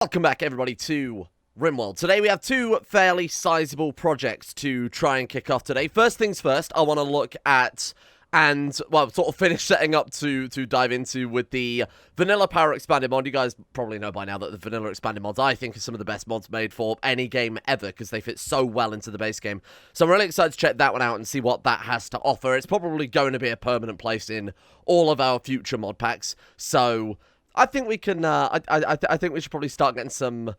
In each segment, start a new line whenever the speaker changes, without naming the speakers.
Welcome back, everybody, to Rimworld. Today we have two fairly sizable projects to try and kick off today. First things first, I want to look at and, well, sort of finish setting up to dive into with the Vanilla Power Expanded mod. You guys probably know by now that the Vanilla Expanded mods, I think, are some of the best mods made for any game ever because they fit so well into the base game. So I'm really excited to check that one out and see what that has to offer. It's probably going to be a permanent place in all of our future mod packs, so I think we can, I think we should probably start getting some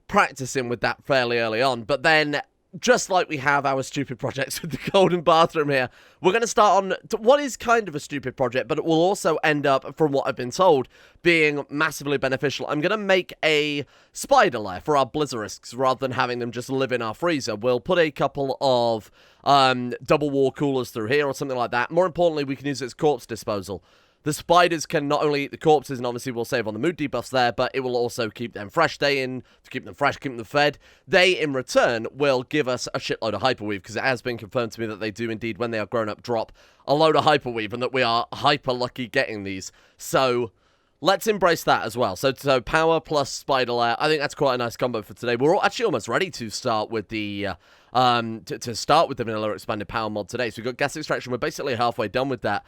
practice in with that fairly early on. But then, just like we have our stupid projects with the golden bathroom here, we're going to start on what is kind of a stupid project, but it will also end up, from what I've been told, being massively beneficial. I'm going to make a spider lair for our blizzarisks rather than having them just live in our freezer. We'll put a couple of double wall coolers through here or something like that. More importantly, we can use it as corpse disposal. The spiders can not only eat the corpses, and obviously we'll save on the mood debuffs there, but it will also keep them fresh. To keep them fresh, keep them fed. They, in return, will give us a shitload of hyperweave, because it has been confirmed to me that they do indeed, when they are grown up, drop a load of hyperweave, and that we are hyper lucky getting these. So let's embrace that as well. So power plus spider lair, I think that's quite a nice combo for today. We're actually almost ready to start with the to start with the Vanilla Expanded Power mod today. So we've got gas extraction. We're basically halfway done with that.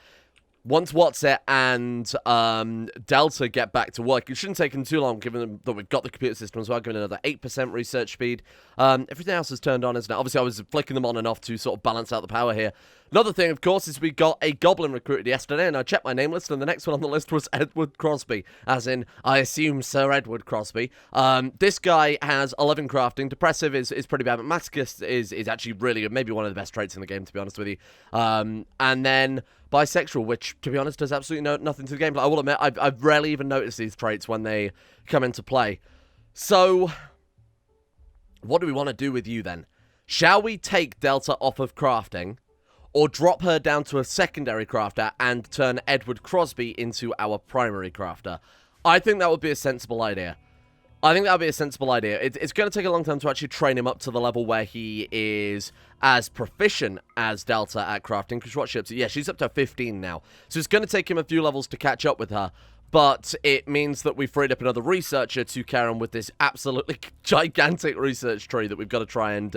Once Whatsit and Delta get back to work, it shouldn't take them too long, given that we've got the computer system as well, given another 8% research speed. Everything else is turned on, isn't it? Obviously, I was flicking them on and off to sort of balance out the power here. Another thing, of course, is we got a goblin recruited yesterday, and I checked my name list, and the next one on the list was Edward Crosby, as in, I assume, Sir Edward Crosby. This guy has 11 crafting. Depressive is pretty bad, but Masochist is actually really good, maybe one of the best traits in the game, to be honest with you. And then bisexual, which, to be honest, does absolutely nothing to the game. But I will admit, I've rarely even noticed these traits when they come into play. So, what do we want to do with you, then? Shall we take Delta off of crafting, or drop her down to a secondary crafter and turn Edward Crosby into our primary crafter? I think that would be a sensible idea. It's going to take a long time to actually train him up to the level where he is as proficient as Delta at crafting. Because what, yeah, she's up to 15 now. So it's going to take him a few levels to catch up with her. But it means that we freed up another researcher to carry on with this absolutely gigantic research tree that we've got to try and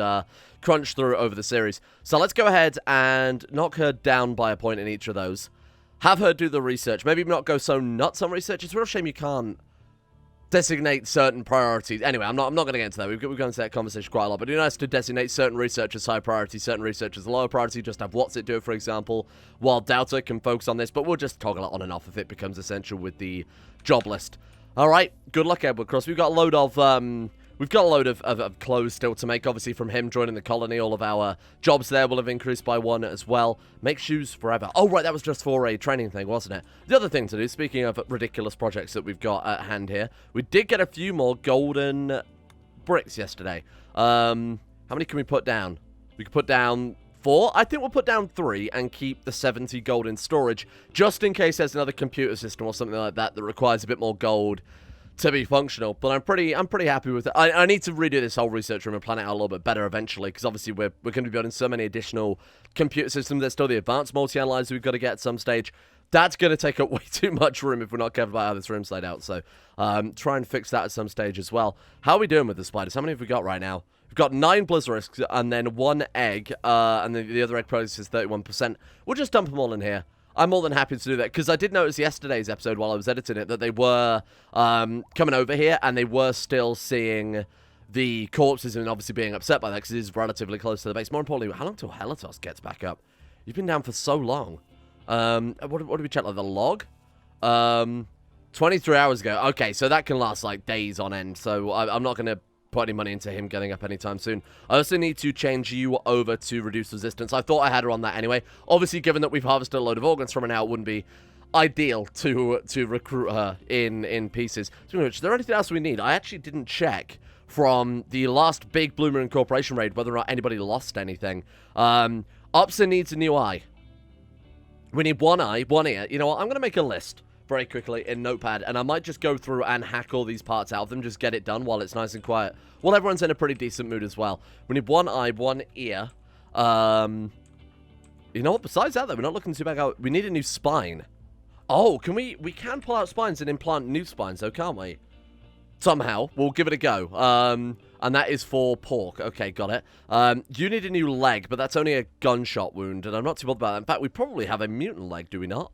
crunch through over the series. So let's go ahead and knock her down by a point in each of those. Have her do the research. Maybe not go so nuts on research. It's a real shame you can't designate certain priorities. Anyway, I'm not going to get into that. We've gone into that conversation quite a lot, but it'd be nice to designate certain researchers high priority, certain researchers lower priority, just have Whatsit do it, for example, while Delta can focus on this, but we'll just toggle it on and off if it becomes essential with the job list. Alright, good luck, Edward Cross. We've got a load of clothes still to make, obviously, from him joining the colony. All of our jobs there will have increased by 1 as well. Make shoes forever. Oh, right, that was just for a training thing, wasn't it? The other thing to do, speaking of ridiculous projects that we've got at hand here, we did get a few more golden bricks yesterday. How many can we put down? We can put down 4. I think we'll put down 3 and keep the 70 gold in storage, just in case there's another computer system or something like that that requires a bit more gold to be functional. But I'm pretty happy with it. I need to redo this whole research room and plan it out a little bit better eventually, because obviously we're going to be building so many additional computer systems. There's still the advanced multi-analyzer we've got to get at some stage. That's going to take up way too much room if we're not careful about how this room's laid out. So try and fix that at some stage as well. How are we doing with the spiders? How many have we got right now? We've got 9 blizzarisks and then 1 egg, and then the other egg process is 31%. We'll just dump them all in here. I'm more than happy to do that, because I did notice yesterday's episode while I was editing it that they were coming over here, and they were still seeing the corpses and obviously being upset by that, because it is relatively close to the base. More importantly, how long till Helitos gets back up? You've been down for so long. What do we check, like the log? 23 hours ago. Okay, so that can last like days on end, so I'm not going to put any money into him getting up anytime soon. I also need to change you over to reduce resistance. I thought I had her on that anyway. Obviously, given that we've harvested a load of organs from her now, it wouldn't be ideal to recruit her in pieces. Speaking of which, is there anything else we need? I actually didn't check from the last big Blue Moon Corporation raid whether or not anybody lost anything. Upsa needs a new eye. We need 1 eye, 1 ear. You know what? I'm going to make a list very quickly in Notepad, and I might just go through and hack all these parts out of them, just get it done while it's nice and quiet. Well, everyone's in a pretty decent mood as well. We need 1 eye, 1 ear. You know what? Besides that, though, we're not looking too bad out. We need a new spine. Oh, can we can pull out spines and implant new spines, though, can't we? somehow. We'll give it a go. And that is for pork. Okay, got it. You need a new leg, but that's only a gunshot wound, and I'm not too bothered about that. In fact, we probably have a mutant leg, do we not?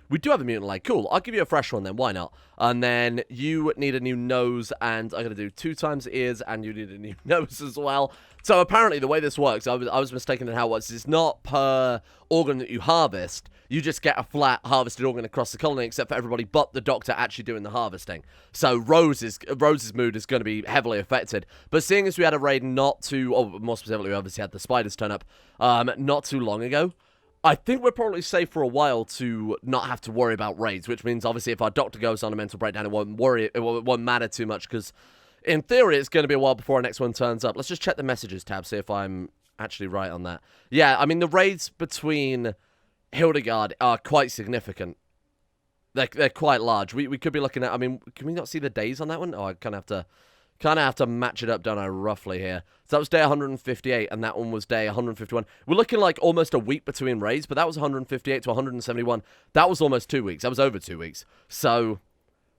We do have a mutant leg. Cool. I'll give you a fresh one then. Why not? And then you need a new nose, and I'm going to do 2 times ears, and you need a new nose as well. So apparently the way this works, I was mistaken in how it works. It's not per organ that you harvest. You just get a flat harvested organ across the colony, except for everybody but the doctor actually doing the harvesting. So Rose's mood is going to be heavily affected. But seeing as we had a raid not too, or more specifically, we obviously had the spiders turn up not too long ago, I think we're probably safe for a while to not have to worry about raids, which means obviously if our doctor goes on a mental breakdown, it won't matter too much, because in theory it's going to be a while before our next one turns up. Let's just check the messages tab, see if I'm actually right on that. Yeah, I mean, the raids between Hildegard are quite significant. They're quite large. We could be looking at, I mean, can we not see the days on that one? Oh, I kind of have to match it up, don't I, roughly here. So that was day 158, and that one was day 151. We're looking like almost a week between raids, but that was 158 to 171. That was almost 2 weeks. That was over 2 weeks. So,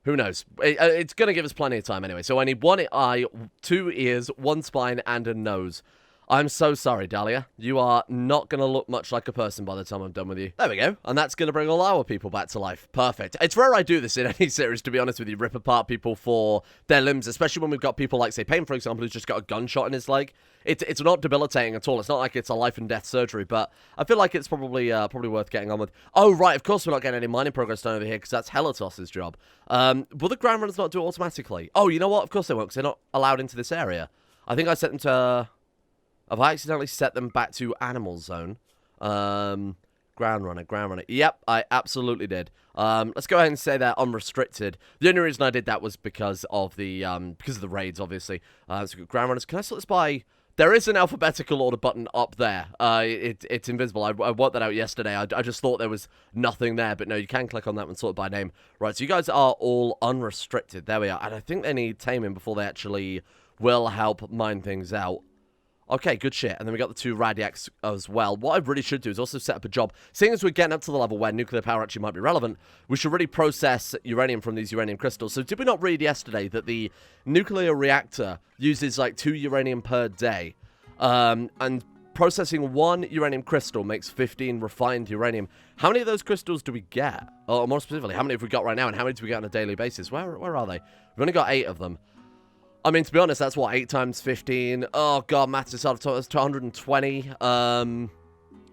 who knows? It's going to give us plenty of time anyway. So I need 1 eye, 2 ears, 1 spine, and a nose. I'm so sorry, Dahlia. You are not going to look much like a person by the time I'm done with you. There we go. And that's going to bring all our people back to life. Perfect. It's rare I do this in any series, to be honest with you. Rip apart people for their limbs, especially when we've got people like, say, Pain, for example, who's just got a gunshot in his leg. It's not debilitating at all. It's not like it's a life and death surgery, but I feel like it's probably worth getting on with. Oh, right. Of course we're not getting any mining progress done over here, because that's Helatos's job. Will the ground runners not do it automatically? Oh, you know what? Of course they won't, because they're not allowed into this area. I think I set them to... Have I accidentally set them back to Animal Zone? Ground runner. Yep, I absolutely did. Let's go ahead and say they're unrestricted. The only reason I did that was because of the raids, obviously. So ground runners. Can I sort this by? There is an alphabetical order button up there. It's invisible. I worked that out yesterday. I just thought there was nothing there, but no, you can click on that one, sort it by name. Right, so you guys are all unrestricted. There we are. And I think they need taming before they actually will help mine things out. Okay, good shit. And then we got the 2 Radiacs as well. What I really should do is also set up a job. Seeing as we're getting up to the level where nuclear power actually might be relevant, we should really process uranium from these uranium crystals. So did we not read yesterday that the nuclear reactor uses like 2 uranium per day? And processing 1 uranium crystal makes 15 refined uranium. How many of those crystals do we get? Or more specifically, how many have we got right now, and how many do we get on a daily basis? Where are they? We've only got 8 of them. I mean, to be honest, that's what, 8 times 15? Oh, God, maths is hard. That's 220.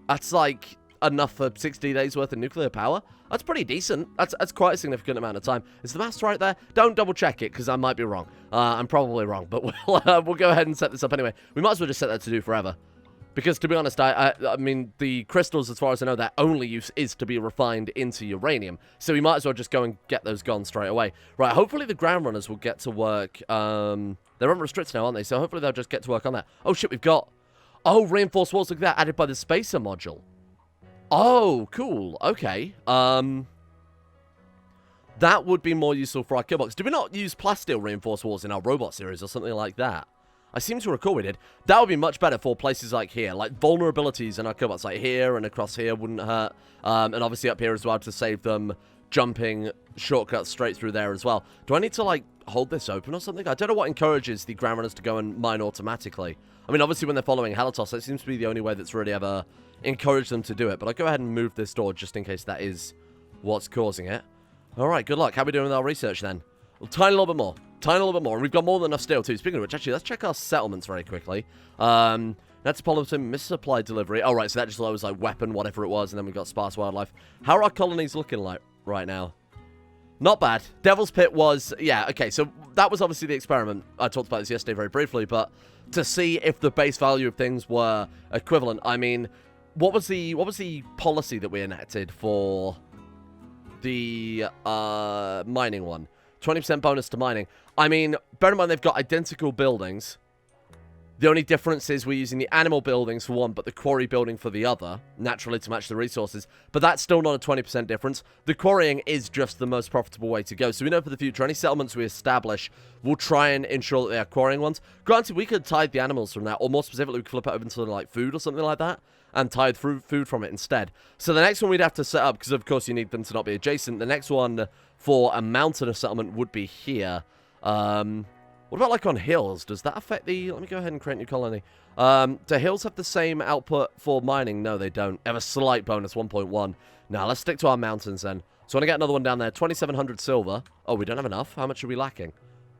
That's like enough for 60 days worth of nuclear power. That's pretty decent. That's quite a significant amount of time. Is the maths right there? Don't double check it, because I might be wrong. I'm probably wrong, but we'll go ahead and set this up anyway. We might as well just set that to do forever. Because, to be honest, I mean, the crystals, as far as I know, their only use is to be refined into uranium. So we might as well just go and get those gone straight away. Right, hopefully the ground runners will get to work. They're unrestricted now, aren't they? So hopefully they'll just get to work on that. Oh, shit, we've got... Oh, reinforced walls, look at that, added by the spacer module. Oh, cool. Okay. That would be more useful for our kill box. Did we not use plasteel reinforced walls in our robot series or something like that? I seem to recall we did. That would be much better for places like here. Like, vulnerabilities in our killbots, like here and across here wouldn't hurt. And obviously up here as well to save them jumping shortcuts straight through there as well. Do I need to, like, hold this open or something? I don't know what encourages the ground runners to go and mine automatically. I mean, obviously when they're following Halatos, that seems to be the only way that's really ever encouraged them to do it. But I'll go ahead and move this door just in case that is what's causing it. All right, good luck. How are we doing with our research then? Well, tiny little bit more. Tiny little bit more. And we've got more than enough steel, too. Speaking of which, actually, let's check our settlements very quickly. That's Politan missupply delivery. Oh, right, so that just lowers, like, weapon, whatever it was. And then we've got sparse wildlife. How are our colonies looking like right now? Not bad. Devil's Pit was... Yeah, okay, so that was obviously the experiment. I talked about this yesterday very briefly, but to see if the base value of things were equivalent, I mean, what was the policy that we enacted for the mining one? 20% bonus to mining. I mean, bear in mind they've got identical buildings. The only difference is we're using the animal buildings for one, but the quarry building for the other, naturally to match the resources. But that's still not a 20% difference. The quarrying is just the most profitable way to go. So we know for the future, any settlements we establish, we'll try and ensure that they are quarrying ones. Granted, we could tide the animals from that, or more specifically, we could flip it over into like food or something like that, and tide food from it instead. So the next one we'd have to set up, because of course you need them to not be adjacent, the next one for a mountainous settlement would be here. What about, like, on hills? Does that affect the... Let me go ahead and create a new colony. Do hills have the same output for mining? No, they don't. They have a slight bonus, 1.1. Now, let's stick to our mountains, then. So I want to get another one down there. 2,700 silver. Oh, we don't have enough? How much are we lacking?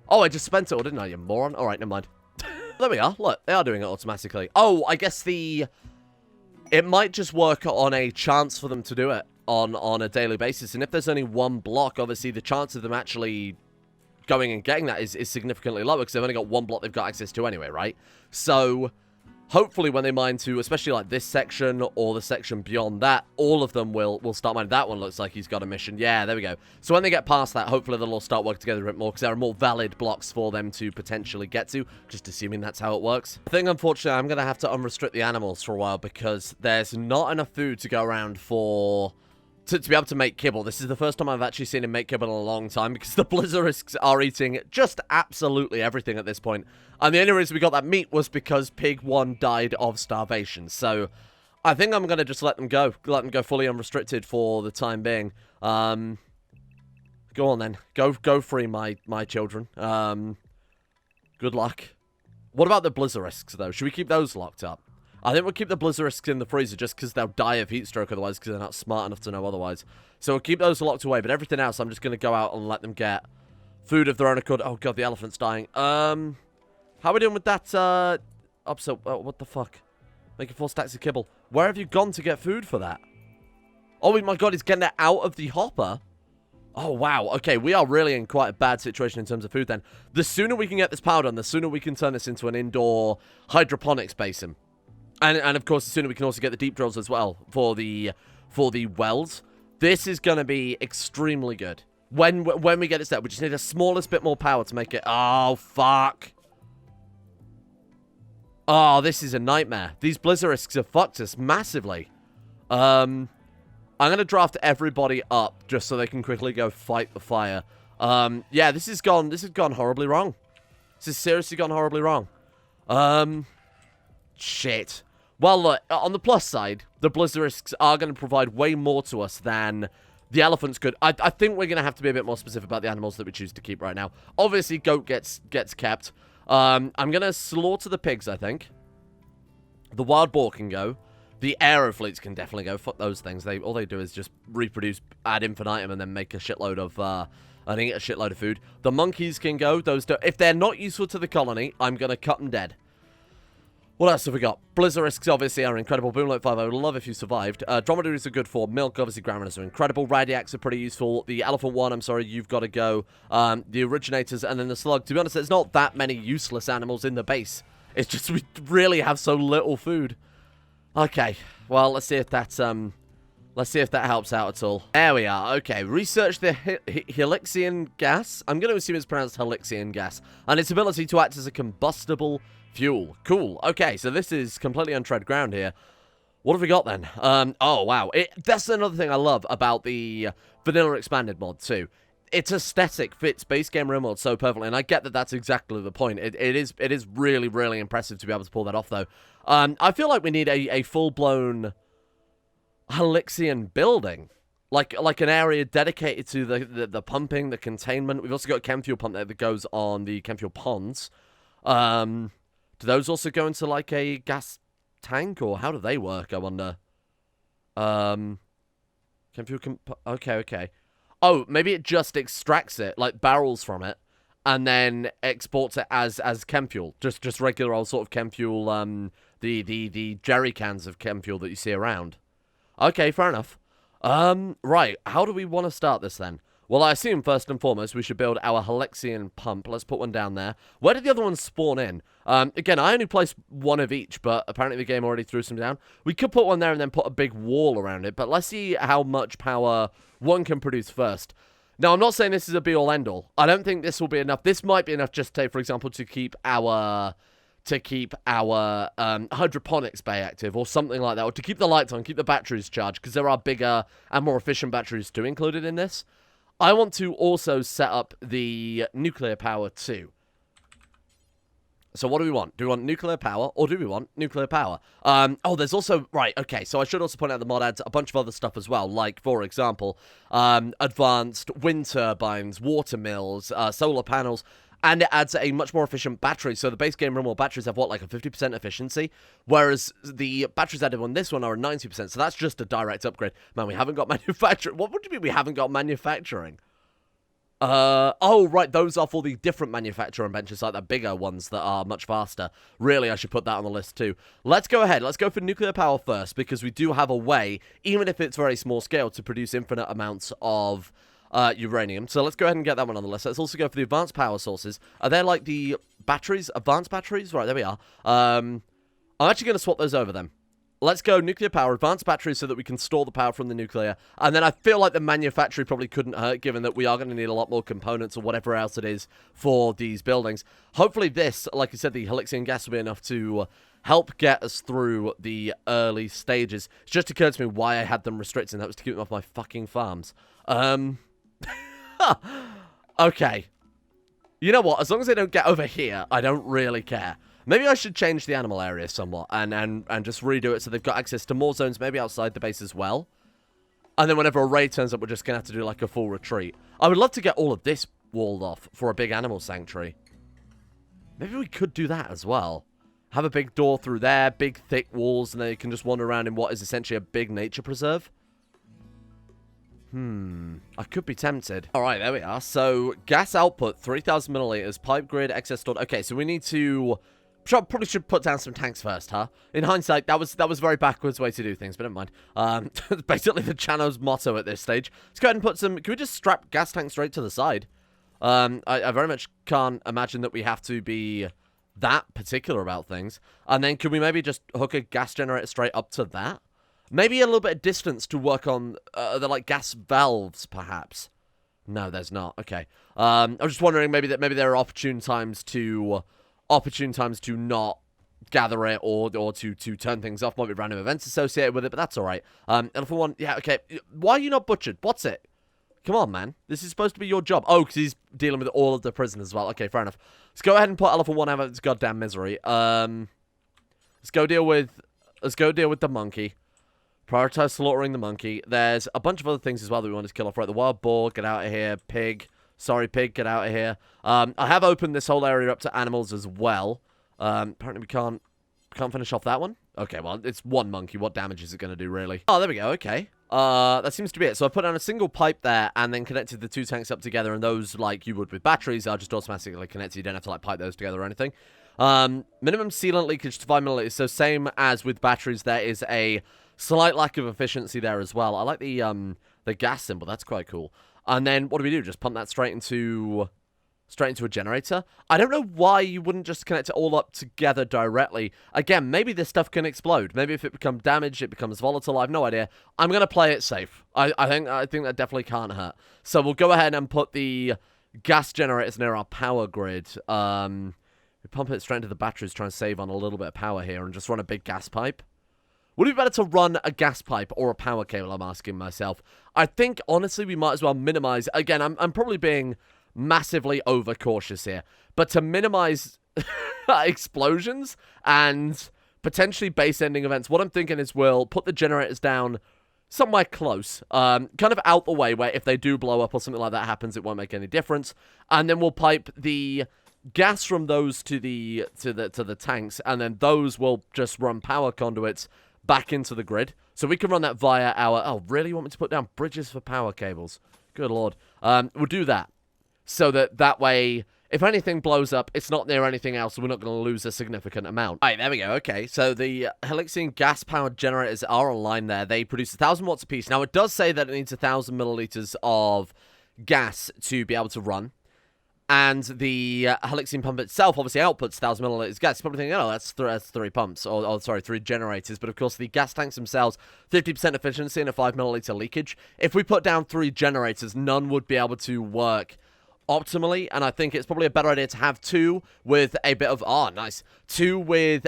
Oh, I just spent it all, didn't I, you moron? All right, never mind. There we are. Look, they are doing it automatically. Oh, I guess the... It might just work on a chance for them to do it on a daily basis. And if there's only one block, obviously, the chance of them actually going and getting that is significantly lower because they've only got one block they've got access to anyway, right? So... Hopefully, when they mine to, especially like this section or the section beyond that, all of them will start mining. That one looks like he's got a mission. Yeah, there we go. So when they get past that, hopefully they'll all start working together a bit more because there are more valid blocks for them to potentially get to. Just assuming that's how it works. I think, unfortunately, I'm going to have to unrestrict the animals for a while because there's not enough food to go around for... To be able to make kibble. This is the first time I've actually seen him make kibble in a long time because the blizzards are eating just absolutely everything at this point. And the only reason we got that meat was because Pig 1 died of starvation. So I think I'm going to just let them go. Let them go fully unrestricted for the time being. Go on then. Go free, my children. Good luck. What about the blizzards, though? Should we keep those locked up? I think we'll keep the blizzards in the freezer just because they'll die of heat stroke otherwise because they're not smart enough to know otherwise. So we'll keep those locked away, but everything else I'm just going to go out and let them get food of their own accord. Oh god, the elephant's dying. How are we doing with that, what the fuck? Making 4 stacks of kibble. Where have you gone to get food for that? Oh my god, he's getting it out of the hopper. Oh, wow. Okay, we are really in quite a bad situation in terms of food then. The sooner we can get this power done, the sooner we can turn this into an indoor hydroponics basin. And of course, the sooner we can also get the deep drills as well for the wells. This is going to be extremely good. When we get it set, we just need the smallest bit more power to make it... Oh, fuck. Oh, this is a nightmare. These blizzards have fucked us massively. I'm going to draft everybody up just so they can quickly go fight the fire. Yeah, this has gone horribly wrong. This has seriously gone horribly wrong. Shit. Well, look, on the plus side, the blizzards are going to provide way more to us than the elephants could. I think we're going to have to be a bit more specific about the animals that we choose to keep right now. Obviously, goat gets kept. I'm going to slaughter the pigs, I think. The wild boar can go. The aerofleets can definitely go. Fuck those things. All they do is just reproduce ad infinitum and then make a shitload of... and eat a shitload of food. The monkeys can go. Those don't... If they're not useful to the colony, I'm going to cut them dead. What else have we got? Blizzards obviously are incredible. Boomlight 5, I would love if you survived. Dromedaries are good for milk. Obviously, Grandmas are incredible. Radiacs are pretty useful. The Elephant 1, I'm sorry, you've got to go. The Originators and then the Slug. To be honest, there's not that many useless animals in the base. It's just we really have so little food. Okay, well, let's see if that's, let's see if that helps out at all. There we are. Okay, research the Helixian gas. I'm going to assume it's pronounced Helixian gas. And its ability to act as a combustible fuel. Cool. Okay, so this is completely untread ground here. What have we got then? Oh, wow. That's another thing I love about the Vanilla Expanded mod, too. Its aesthetic fits base game Rimworld so perfectly, and I get that that's exactly the point. It is really, really impressive to be able to pull that off, though. I feel like we need a full-blown Helixian building. Like an area dedicated to the pumping, the containment. We've also got a chem fuel pump there that goes on the chem fuel ponds. Do those also go into, like, a gas tank, or how do they work, I wonder? Chem fuel... Okay. Oh, maybe it just extracts it, like barrels from it, and then exports it as chem fuel. Just regular old sort of chem fuel, the jerry cans of chem fuel that you see around. Okay, fair enough. Right, how do we want to start this then? Well, I assume, first and foremost, we should build our Helixian pump. Let's put one down there. Where did the other ones spawn in? Again, I only placed one of each, but apparently the game already threw some down. We could put one there and then put a big wall around it, but let's see how much power one can produce first. Now, I'm not saying this is a be-all, end-all. I don't think this will be enough. This might be enough just, say, for example, to keep our hydroponics bay active or something like that, or to keep the lights on, keep the batteries charged, because there are bigger and more efficient batteries too included in this. I want to also set up the nuclear power too. So what do we want? Do we want nuclear power, or do we want nuclear power? Oh, there's also... Right, okay, so I should also point out the mod adds a bunch of other stuff as well, like, for example, advanced wind turbines, water mills, solar panels, And it adds a much more efficient battery. So the base game Rimworld batteries have, what, like a 50% efficiency? Whereas the batteries added on this one are 90%. So that's just a direct upgrade. Man, we haven't got manufacturing. What do you mean we haven't got manufacturing? Oh, right, those are for the different manufacturing benches, like the bigger ones that are much faster. Really, I should put that on the list too. Let's go ahead. Let's go for nuclear power first, because we do have a way, even if it's very small scale, to produce infinite amounts of uranium. So let's go ahead and get that one on the list. Let's also go for the advanced power sources. Are they like the batteries? Advanced batteries? Right, there we are. I'm actually going to swap those over then. Let's go nuclear power, advanced batteries, so that we can store the power from the nuclear. And then I feel like the manufacturing probably couldn't hurt, given that we are going to need a lot more components or whatever else it is for these buildings. Hopefully this, like I said, the Helixian gas will be enough to help get us through the early stages. It just occurred to me why I had them restricted, and that was to keep them off my fucking farms. Okay. You know what? As long as they don't get over here, I don't really care. Maybe I should change the animal area somewhat and just redo it so they've got access to more zones, maybe outside the base as well. And then whenever a raid turns up, we're just going to have to do like a full retreat. I would love to get all of this walled off for a big animal sanctuary. Maybe we could do that as well. Have a big door through there, big thick walls, and then you can just wander around in what is essentially a big nature preserve. I could be tempted. Alright, there we are. So, gas output, 3,000 milliliters, pipe grid, excess stored. Okay, so we need to... Probably should put down some tanks first, huh? In hindsight, that was a very backwards way to do things, but never mind. It's basically the channel's motto at this stage. Let's go ahead and put some... Can we just strap gas tanks straight to the side? I very much can't imagine that we have to be that particular about things. And then can we maybe just hook a gas generator straight up to that? Maybe a little bit of distance to work on the, like, gas valves, perhaps. No, there's not. Okay. I was just wondering maybe there are opportune times to not gather it or to turn things off. Might be random events associated with it, but that's all right. Elephant one, yeah, okay. Why are you not butchered? What's it? Come on, man. This is supposed to be your job. Oh, because he's dealing with all of the prisoners as well. Okay, fair enough. Let's go ahead and put Elephant one out of its goddamn misery. Let's go deal with the monkey. Prioritize slaughtering the monkey. There's a bunch of other things as well that we wanted to kill off. Right, the wild boar, get out of here. Pig. Sorry, pig, get out of here. I have opened this whole area up to animals as well. Apparently we can't finish off that one. Okay, well, it's one monkey. What damage is it going to do, really? Oh, there we go. Okay. That seems to be it. So I put down a single pipe there and then connected the two tanks up together, and those, like you would with batteries, are just automatically connected. You don't have to, like, pipe those together or anything. Minimum sealant leakage to 5 milliliters. So same as with batteries, there is a slight lack of efficiency there as well. I like the gas symbol. That's quite cool. And then what do? Just pump that straight into a generator? I don't know why you wouldn't just connect it all up together directly. Again, maybe this stuff can explode. Maybe if it becomes damaged, it becomes volatile. I have no idea. I'm going to play it safe. I think that definitely can't hurt. So we'll go ahead and put the gas generators near our power grid. We pump it straight into the batteries, try and save on a little bit of power here, and just run a big gas pipe. Would it be better to run a gas pipe or a power cable, I'm asking myself. I think, honestly, we might as well minimize... Again, I'm probably being massively overcautious here. But to minimize explosions and potentially base-ending events, what I'm thinking is we'll put the generators down somewhere close. Kind of out the way, where if they do blow up or something like that happens, it won't make any difference. And then we'll pipe the gas from those to the tanks, and then those will just run power conduits back into the grid. So we can run that via our... Oh, really? You want me to put down bridges for power cables? Good lord. We'll do that. So that way, if anything blows up, it's not near anything else, so we're not going to lose a significant amount. All right, there we go. Okay, so the Helixian gas-powered generators are online there. They produce 1,000 watts apiece. Now, it does say that it needs 1,000 milliliters of gas to be able to run. And the Helixian pump itself obviously outputs 1,000 milliliters gas. You're probably thinking, oh, that's three pumps. Or, sorry, 3 generators. But, of course, the gas tanks themselves, 50% efficiency and a 5 milliliter leakage. If we put down 3 generators, none would be able to work optimally. And I think it's probably a better idea to have 2 with a bit of... Oh, nice. 2 with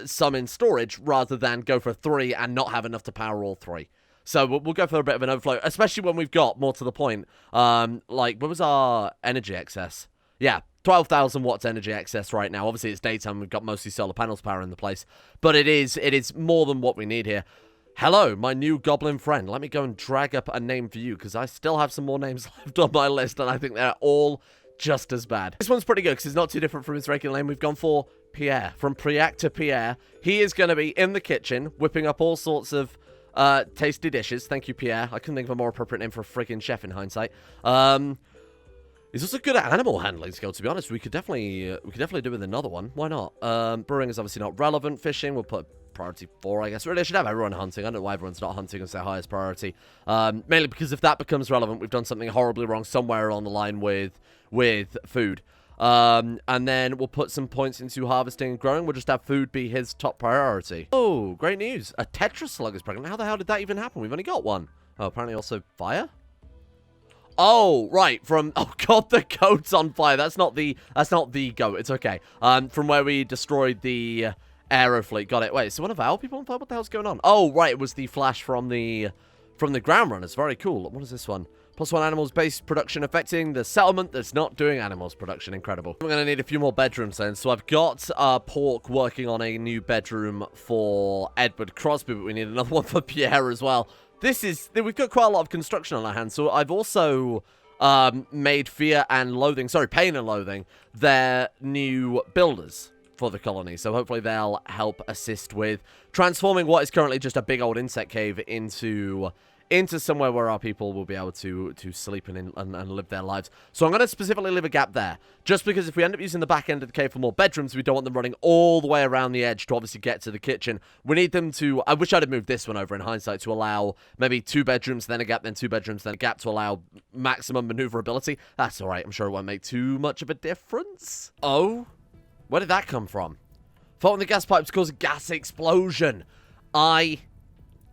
some in storage rather than go for 3 and not have enough to power all 3. So we'll go for a bit of an overflow, especially when we've got, more to the point, like, what was our energy excess? Yeah, 12,000 watts energy excess right now. Obviously, it's daytime. We've got mostly solar panels power in the place. But it is more than what we need here. Hello, my new goblin friend. Let me go and drag up a name for you, because I still have some more names left on my list, and I think they're all just as bad. This one's pretty good because it's not too different from his regular name. We've gone for Pierre. From Priac to Pierre. He is going to be in the kitchen, whipping up all sorts of tasty dishes. Thank you, Pierre. I couldn't think of a more appropriate name for a freaking chef in hindsight. He's also good at animal handling skill, to be honest. We could definitely do with another one. Why not? Brewing is obviously not relevant. Fishing, we'll put priority 4, I guess. Really, I should have everyone hunting. I don't know why everyone's not hunting as their highest priority. Mainly because if that becomes relevant, we've done something horribly wrong somewhere along the line with food. And then we'll put some points into harvesting and growing. We'll just have food be his top priority. Oh, great news. A Tetra slug is pregnant. How the hell did that even happen? We've only got one. Oh, apparently also fire? Oh, right. Oh god, the goat's on fire. That's not the goat. It's okay. From where we destroyed the Aerofleet. Got it. Wait, so one of our people on fire? What the hell's going on? Oh, right. It was the flash from the ground runners. Very cool. What is this one? +1 animals based production affecting the settlement that's not doing animals production. Incredible. We're going to need a few more bedrooms then. So I've got Pork working on a new bedroom for Edward Crosby, but we need another one for Pierre as well. We've got quite a lot of construction on our hands. So I've also made Pain and Loathing their new builders for the colony. So hopefully they'll help assist with transforming what is currently just a big old insect cave into somewhere where our people will be able to sleep and live their lives. So I'm going to specifically leave a gap there, just because if we end up using the back end of the cave for more bedrooms, we don't want them running all the way around the edge to obviously get to the kitchen. We need them to... I wish I'd have moved this one over in hindsight to allow maybe 2 bedrooms, then a gap, then 2 bedrooms, then a gap to allow maximum maneuverability. That's all right. I'm sure it won't make too much of a difference. Oh? Where did that come from? Fault in the gas pipes cause a gas explosion. I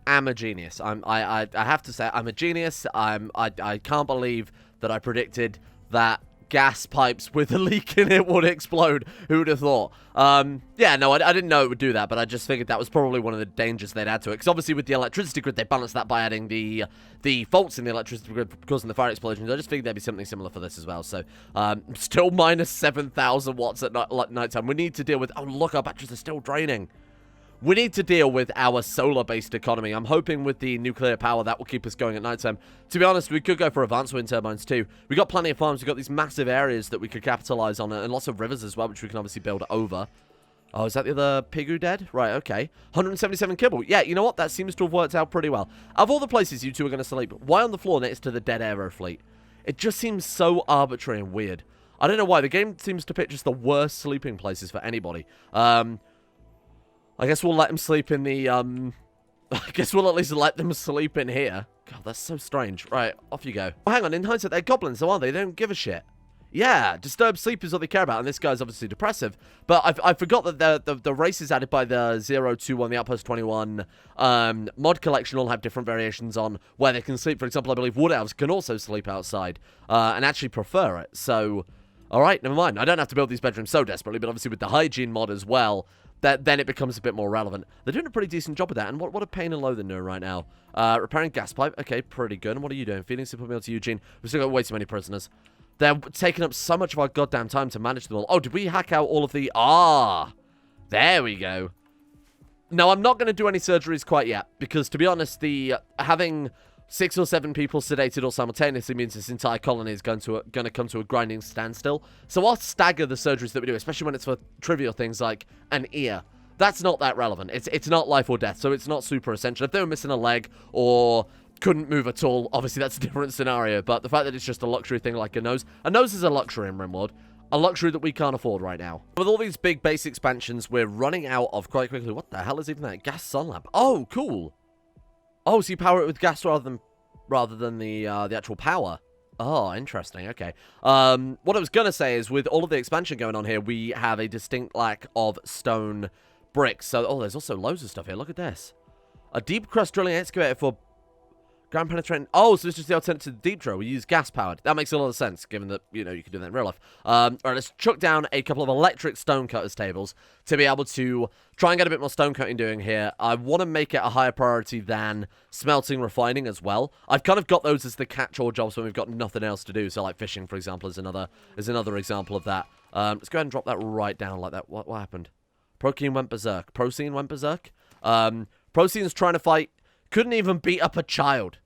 am a genius. I have to say, I'm a genius. I can't believe that I predicted that gas pipes with a leak in it would explode. Who would have thought? Yeah, no, I didn't know it would do that, but I just figured that was probably one of the dangers they'd add to it. Because obviously with the electricity grid, they balanced that by adding the faults in the electricity grid causing the fire explosions. I just figured there'd be something similar for this as well. So, still minus 7,000 watts at nighttime. We need to deal with... Oh, look, our batteries are still draining. We need to deal with our solar-based economy. I'm hoping with the nuclear power that will keep us going at nighttime. To be honest, we could go for advanced wind turbines too. We've got plenty of farms. We've got these massive areas that we could capitalize on, and lots of rivers as well, which we can obviously build over. Oh, is that the other pig who dead? Right, okay. 177 kibble. Yeah, you know what? That seems to have worked out pretty well. Of all the places you two are going to sleep, why on the floor next to the dead Aerofleet? It just seems so arbitrary and weird. I don't know why. The game seems to pick just the worst sleeping places for anybody. I guess we'll let them sleep in the, I guess we'll at least let them sleep in here. God, that's so strange. Right, off you go. Oh, hang on, in hindsight, they're goblins, though, aren't they? They don't give a shit. Yeah, disturbed sleep is what they care about, and this guy's obviously depressive. But I forgot that the races added by the 021, the Outpost 21 mod collection all have different variations on where they can sleep. For example, I believe Wood Elves can also sleep outside and actually prefer it. So, all right, never mind. I don't have to build these bedrooms so desperately, but obviously with the hygiene mod as well, then it becomes a bit more relevant. They're doing a pretty decent job with that. And what are Pain and Loathing doing right now? Repairing gas pipe. Okay, pretty good. And what are you doing? Feeding super meal to Eugene. We've still got way too many prisoners. They're taking up so much of our goddamn time to manage them all. Oh, did we hack out all of the... Ah! There we go. No, I'm not going to do any surgeries quite yet. Because, to be honest, having 6 or 7 people sedated all simultaneously means this entire colony is going to come to a grinding standstill. So I'll stagger the surgeries that we do, especially when it's for trivial things like an ear. That's not that relevant. It's not life or death, so it's not super essential. If they were missing a leg or couldn't move at all, obviously that's a different scenario. But the fact that it's just a luxury thing like a nose is a luxury in Rimworld. A luxury that we can't afford right now. With all these big base expansions, we're running out of quite quickly. What the hell is even that? Gas sun lamp. Oh, cool. Oh, so you power it with gas rather than the actual power. Oh, interesting. Okay. What I was going to say is with all of the expansion going on here, we have a distinct lack of stone bricks. So, oh, there's also loads of stuff here. Look at this. A deep crust drilling excavator for ground penetrating. Oh, so it's just the alternative to deep drill. We use gas powered. That makes a lot of sense, given that, you know, you can do that in real life. All right, let's chuck down a couple of electric stone cutters tables to be able to try and get a bit more stone cutting doing here. I want to make it a higher priority than smelting, refining as well. I've kind of got those as the catch-all jobs when we've got nothing else to do. So like fishing, for example, is another example of that. Let's go ahead and drop that right down like that. What happened? Procene went berserk. Procene went berserk. Procene's trying to fight. Couldn't even beat up a child.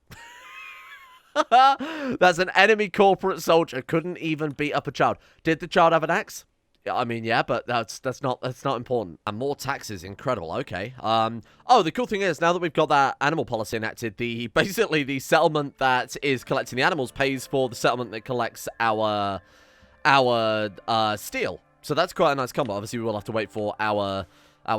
That's an enemy corporate soldier. Couldn't even beat up a child. Did the child have an axe? I mean, yeah, but that's not important. And more taxes, incredible. Okay. Oh, the cool thing is now that we've got that animal policy enacted, basically the settlement that is collecting the animals pays for the settlement that collects our steel. So that's quite a nice combo. Obviously, we will have to wait for our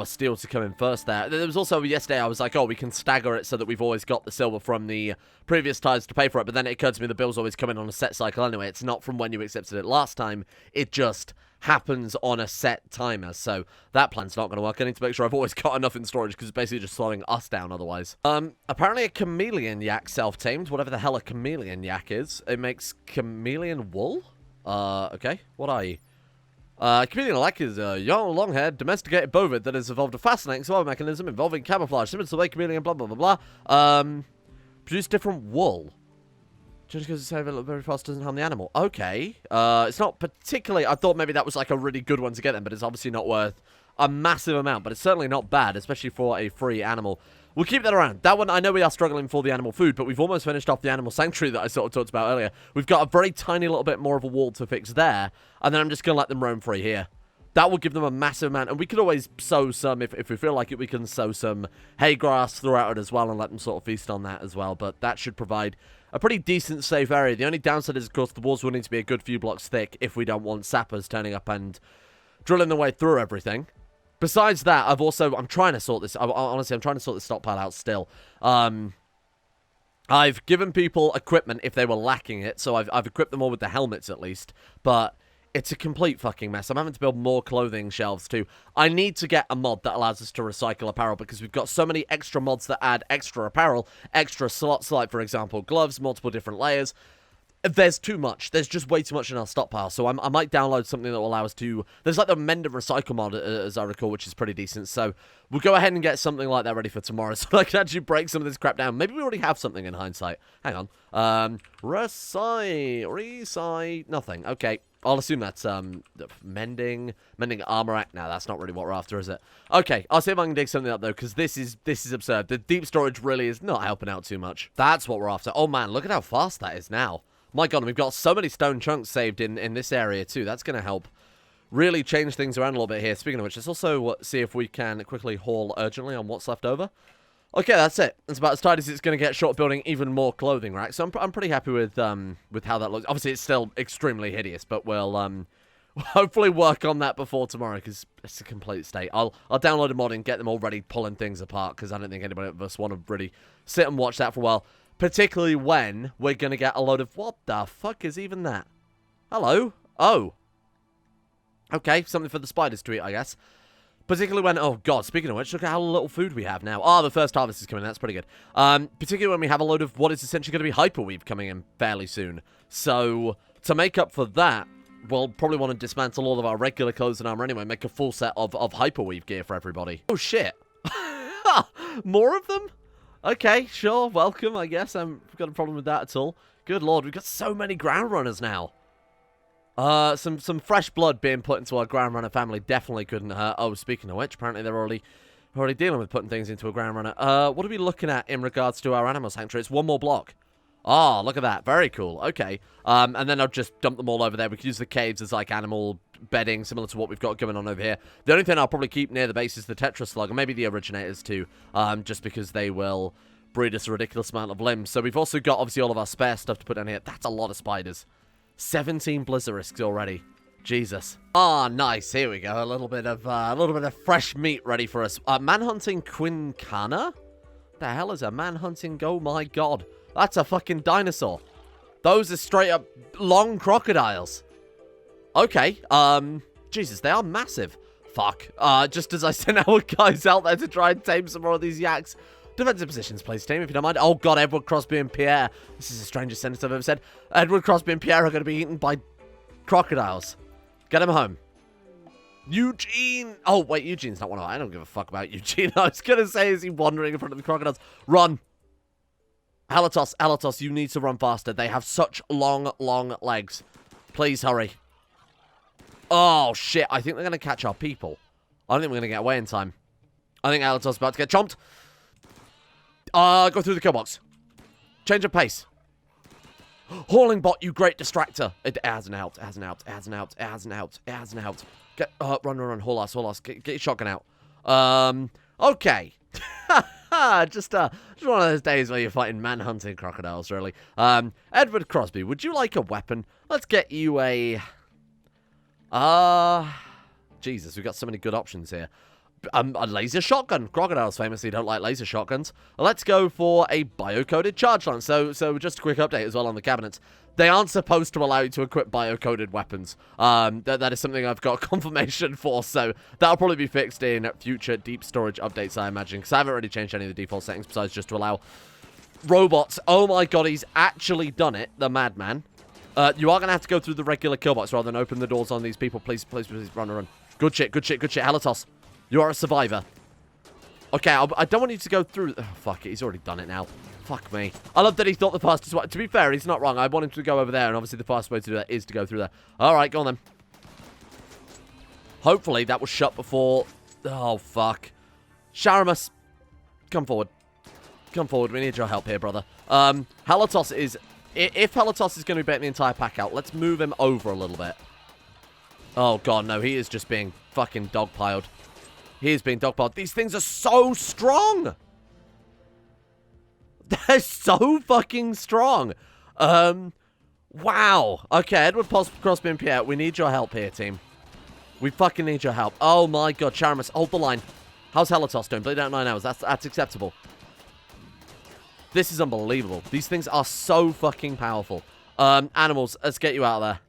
steel to come in first there. There was also, yesterday, I was like, oh, we can stagger it so that we've always got the silver from the previous tides to pay for it. But then it occurred to me the bills always come in on a set cycle anyway. It's not from when you accepted it last time. It just happens on a set timer. So that plan's not going to work. I need to make sure I've always got enough in storage because it's basically just slowing us down otherwise. Apparently a chameleon yak self-tamed. Whatever the hell a chameleon yak is. It makes chameleon wool? Okay. What are you? Chameleon yak is a young, long-haired, domesticated bovid that has evolved a fascinating survival mechanism involving camouflage, similar to the way chameleon, blah, blah, blah, blah. Produce different wool. Just because it's very fast doesn't harm the animal. Okay. It's not particularly... I thought maybe that was like a really good one to get them, but it's obviously not worth a massive amount. But it's certainly not bad, especially for a free animal. We'll keep that around. That one, I know we are struggling for the animal food, but we've almost finished off the animal sanctuary that I sort of talked about earlier. We've got a very tiny little bit more of a wall to fix there, and then I'm just going to let them roam free here. That will give them a massive amount, and we could always sow some, if we feel like it, we can sow some hay grass throughout it as well and let them sort of feast on that as well, but that should provide a pretty decent safe area. The only downside is, of course, the walls will need to be a good few blocks thick if we don't want sappers turning up and drilling their way through everything. Besides that, I'm trying to sort this, honestly, I'm trying to sort this stockpile out still. I've given people equipment if they were lacking it, so I've equipped them all with the helmets at least, but it's a complete fucking mess. I'm having to build more clothing shelves too. I need to get a mod that allows us to recycle apparel because we've got so many extra mods that add extra apparel, extra slots like, for example, gloves, multiple different layers. There's too much. There's just way too much in our stockpile. So I might download something that will allow us to... There's like the mend and recycle mod, as I recall, which is pretty decent. So we'll go ahead and get something like that ready for tomorrow so I can actually break some of this crap down. Maybe we already have something in hindsight. Hang on. Recite. Nothing. Okay. I'll assume that's mending armor act. No, that's not really what we're after, is it? Okay, I'll see if I can dig something up though, because this is absurd. The deep storage really is not helping out too much. That's what we're after. Oh man, look at how fast that is now. My god, we've got so many stone chunks saved in this area too. That's going to help really change things around a little bit here. Speaking of which, let's also see if we can quickly haul urgently on what's left over. Okay, that's it. It's about as tight as it's going to get short building even more clothing racks. So I'm pretty happy with how that looks. Obviously, it's still extremely hideous, but we'll hopefully work on that before tomorrow because it's a complete state. I'll download a mod and get them already pulling things apart because I don't think anybody of us want to really sit and watch that for a while. Particularly when we're going to get a load of... What the fuck is even that? Hello? Oh. Okay, something for the spiders to eat, I guess. Particularly when... Oh, God, speaking of which, look at how little food we have now. Oh, the first harvest is coming. That's pretty good. Particularly when we have a load of what is essentially going to be hyperweave coming in fairly soon. So, to make up for that, we'll probably want to dismantle all of our regular clothes and armor anyway. Make a full set of hyperweave gear for everybody. Oh, shit. More of them? Okay, sure, welcome, I guess. I've got a problem with that at all. Good lord, we've got so many ground runners now. Some fresh blood being put into our ground runner family definitely couldn't hurt. Oh, speaking of which, apparently they're already dealing with putting things into a ground runner. What are we looking at in regards to our animal sanctuary? It's one more block. Oh, look at that. Very cool. Okay. And then I'll just dump them all over there. We could use the caves as, like, animal bedding, similar to what we've got going on over here. The only thing I'll probably keep near the base is the Tetra Slug, and maybe the Originators, too, just because they will breed us a ridiculous amount of limbs. So we've also got, obviously, all of our spare stuff to put down here. That's a lot of spiders. 17 Blizzarisks already. Jesus. Ah, nice. Here we go. A little bit of fresh meat ready for us. Manhunting Quincana? The hell is a manhunting? Oh, my God. That's a fucking dinosaur. Those are straight up long crocodiles. Okay. Jesus, they are massive. Fuck. Just as I sent our guys out there to try and tame some more of these yaks. Defensive positions, please, team, if you don't mind. Oh, God, Edward, Crosby, and Pierre. This is the strangest sentence I've ever said. Edward, Crosby, and Pierre are going to be eaten by crocodiles. Get them home. Eugene. Oh, wait, Eugene's not one of them. I don't give a fuck about Eugene. I was going to say, is he wandering in front of the crocodiles? Run. Alatos, you need to run faster. They have such long legs. Please hurry. Oh, shit. I think they're going to catch our people. I don't think we're going to get away in time. I think Alatos is about to get chomped. Go through the kill box. Change of pace. Hauling bot, you great distractor. It hasn't helped. It hasn't helped. It hasn't helped. It hasn't helped. It hasn't helped. Get, run. Haul us. Get your shotgun out. Okay. just one of those days where you're fighting man-hunting crocodiles, really. Edward Crosby, would you like a weapon? Let's get you a... Jesus, we've got so many good options here. A laser shotgun. Crocodiles famously don't like laser shotguns. Let's go for a biocoded charge lance. So just a quick update as well on the cabinets. They aren't supposed to allow you to equip biocoded weapons. That is something I've got confirmation for, so that'll probably be fixed in future deep storage updates, I imagine, because I haven't really changed any of the default settings besides just to allow robots. Oh my god, he's actually done it, the madman. You are going to have to go through the regular kill box rather than open the doors on these people. Please, run. Good shit. Halatos. You are a survivor. Okay, I don't want you to go through... Oh, fuck it, he's already done it now. Fuck me. I love that he thought the fastest way... To be fair, he's not wrong. I want him to go over there, and obviously the fastest way to do that is to go through there. Alright, go on then. Hopefully that was shut before... Oh, fuck. Sharamus, come forward. Come forward. We need your help here, brother. Halatos is... If Halatos is going to be baiting the entire pack out, let's move him over a little bit. Oh, God, no. He is just being fucking dogpiled. He is being dogpiled. These things are so strong. They're so fucking strong. Wow. Okay, Edward Crosby and Pierre, we need your help here, team. We fucking need your help. Oh, my God. Charamus, hold the line. How's Halatos doing? Bleed out 9 hours. That's acceptable. This is unbelievable. These things are so fucking powerful. Animals, let's get you out of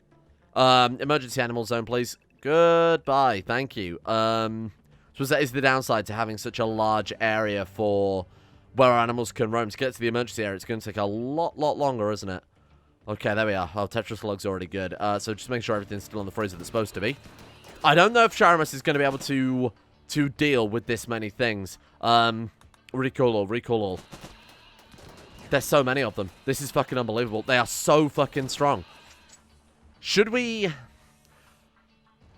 there. Emergency animal zone, please. Goodbye. Thank you. So that is the downside to having such a large area for where our animals can roam. To get to the emergency area, it's going to take a lot longer, isn't it? Okay, there we are. Oh, Tetris log's already good. So just make sure everything's still on the freezer that's supposed to be. I don't know if Sharamus is going to be able to deal with this many things. Recall all. There's so many of them. This is fucking unbelievable. They are so fucking strong. Should we...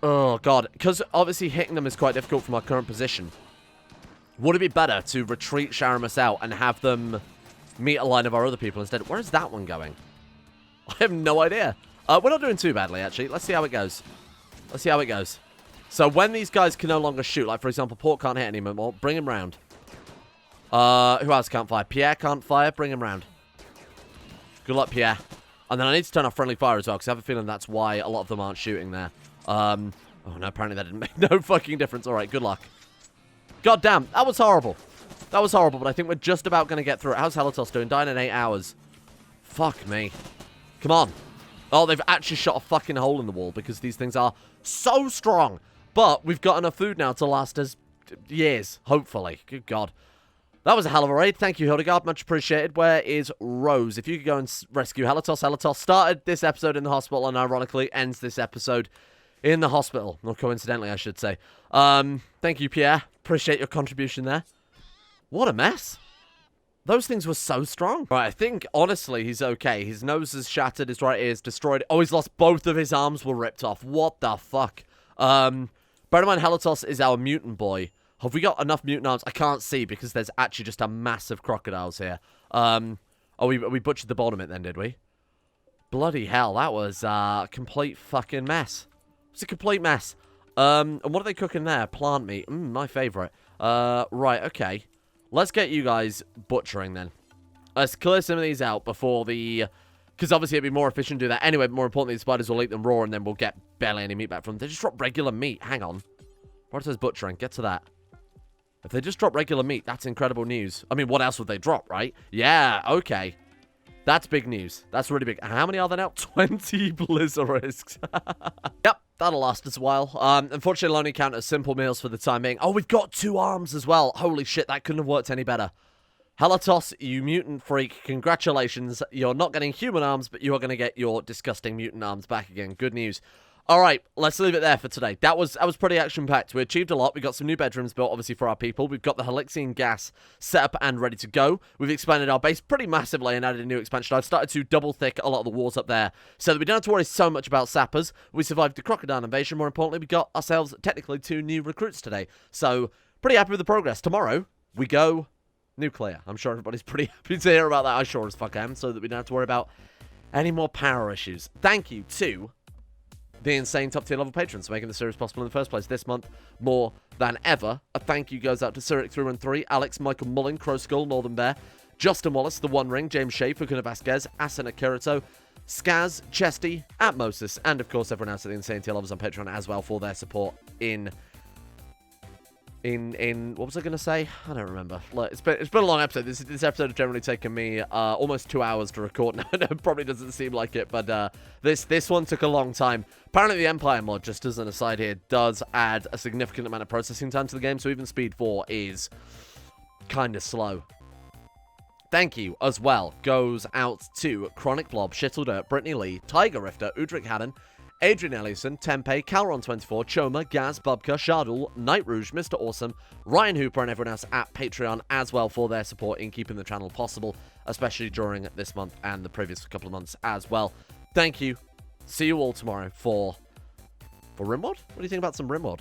Oh, God. Because obviously hitting them is quite difficult from our current position. Would it be better to retreat Sharamus out and have them meet a line of our other people instead? Where is that one going? I have no idea. We're not doing too badly, actually. Let's see how it goes. So when these guys can no longer shoot, like, for example, Port can't hit anymore, bring him round. Who else can't fire? Pierre can't fire. Bring him round. Good luck, Pierre. And then I need to turn off friendly fire as well, because I have a feeling that's why a lot of them aren't shooting there. Oh, no, apparently that didn't make no fucking difference. All right, good luck. God damn, that was horrible. That was horrible, but I think we're just about going to get through it. How's Halatos doing? Dying in 8 hours. Fuck me. Come on. Oh, they've actually shot a fucking hole in the wall because these things are so strong. But we've got enough food now to last us years, hopefully. Good God. That was a hell of a raid. Thank you, Hildegard. Much appreciated. Where is Rose? If you could go and rescue Halatos. Halatos started this episode in the hospital and ironically ends this episode in the hospital. Or coincidentally, I should say. Thank you, Pierre. Appreciate your contribution there. What a mess. Those things were so strong. Right, I think, honestly, he's okay. His nose is shattered. His right ear is destroyed. Oh, he's lost both of his arms were ripped off. What the fuck? Bear in mind, Halatos is our mutant boy. Have we got enough mutant arms? I can't see because there's actually just a massive crocodiles here. Oh, we butchered the bottom of it then, did we? Bloody hell, that was a complete fucking mess. It's a complete mess. And what are they cooking there? Plant meat. My favorite. Right, okay. Let's get you guys butchering then. Let's clear some of these out before the... Because obviously it'd be more efficient to do that. Anyway, more importantly, the spiders will eat them raw and then we'll get barely any meat back from them. They just drop regular meat. Hang on. What says butchering? Get to that. If they just drop regular meat, that's incredible news. I mean, what else would they drop, right? Yeah, okay. That's big news. That's really big. How many are there now? 20 Blizzarisks. Yep, that'll last us a while. Unfortunately, it'll only count as simple meals for the time being. Oh, we've got 2 arms as well. Holy shit, that couldn't have worked any better. Halatos, you mutant freak. Congratulations. You're not getting human arms, but you are going to get your disgusting mutant arms back again. Good news. All right, let's leave it there for today. That was pretty action-packed. We achieved a lot. We got some new bedrooms built, obviously, for our people. We've got the Helixian gas set up and ready to go. We've expanded our base pretty massively and added a new expansion. I've started to double-thick a lot of the walls up there so that we don't have to worry so much about sappers. We survived the crocodile invasion. More importantly, we got ourselves, technically, 2 new recruits today. So, pretty happy with the progress. Tomorrow, we go nuclear. I'm sure everybody's pretty happy to hear about that. I sure as fuck am, so that we don't have to worry about Any more power issues? Thank you to the insane top tier level patrons for making the series possible in the first place this month more than ever. A thank you goes out to Cyric313, Alex, Michael Mullen, Crow Skull, Northern Bear, Justin Wallace, The One Ring, James Shea, Fukuna Vasquez, Asana Kirito, Skaz, Chesty, Atmosis, and of course everyone else at the insane tier levels on Patreon as well for their support in what was I going to say? I don't remember. Look, it's been a long episode. This episode has generally taken me almost 2 hours to record now. It probably doesn't seem like it, but this one took a long time. Apparently the Empire mod, just as an aside here, does add a significant amount of processing time to the game, so even Speed 4 is kind of slow. Thank you, as well, goes out to Chronic Blob, Shittledirt, Brittany Lee, Tiger Rifter, Udric Hadden, Adrian Ellison, Tempe, Calron24, Choma, Gaz, Bubka, Shardul, Night Rouge, Mr. Awesome, Ryan Hooper, and everyone else at Patreon as well for their support in keeping the channel possible, especially during this month and the previous couple of months as well. Thank you. See you all tomorrow for Rimworld? What do you think about some Rimworld?